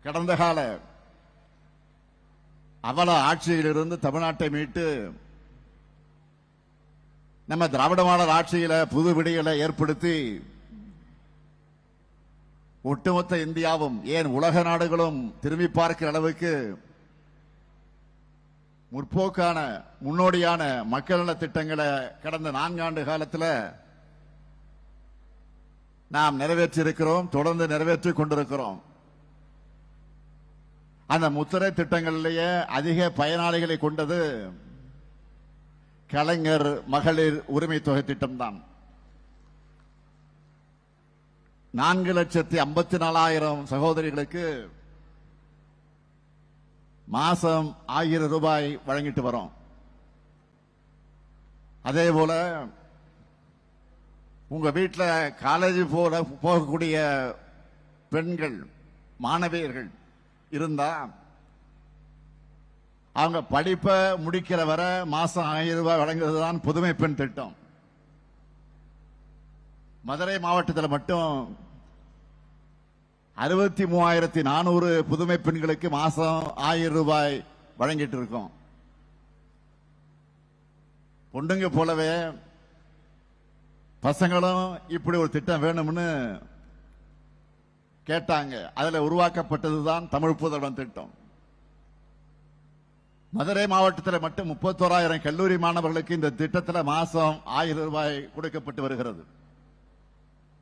கடந்த கால அவல ஆட்சியிலிருந்து தமிழ்நாட்டை மீட்டு நம்ம திராவிட மாடல் ஆட்சியில புது விடிகளை ஏற்படுத்தி ஒட்டுமொத்த இந்தியாவும் ஏன் உலக நாடுகளும் திரும்பி பார்க்கிற அளவுக்கு முற்போக்கான முன்னோடியான மக்கள் நல திட்டங்களை கடந்த 4 ஆண்டு காலத்தில் நாம் நிறைவேற்றியிருக்கிறோம், தொடர்ந்து நிறைவேற்றிக் கொண்டிருக்கிறோம். அந்த முத்திரை திட்டங்களிலேயே அதிக பயனாளிகளை கொண்டது கலைஞர் மகளிர் உரிமை தொகை திட்டம்தான். 4,54,000 சகோதரிகளுக்கு மாசம் 1000 ரூபாய் வழங்கிட்டு வரோம். அதே போல உங்க வீட்டில் காலேஜ் போகக்கூடிய பெண்கள் மாணவியர்கள் இருந்தா அவங்க படிப்பை முடிக்கிற வரை மாசம் 1000 ரூபாய் வழங்குவதுதான் புதுமை பெண் திட்டம். மதுரை மாவட்டத்தில் மட்டும் 63,400 புதுமை பெண்களுக்கு மாசம் 1000 ரூபாய் வழங்கிட்டு இருக்கோம். பொண்ணுங்க போலவே பசங்களும் இப்படி ஒரு திட்டம் வேணும்னு கேட்டாங்க. அதுல உருவாக்கப்பட்டதுதான் தமிழ் புதல்வன் திட்டம். மதுரை மாவட்டத்தில் மட்டும் 31,000 கல்லூரி மாணவர்களுக்கு இந்த திட்டத்தில் மாசம் 1000 ரூபாய் கொடுக்கப்பட்டு வருகிறது.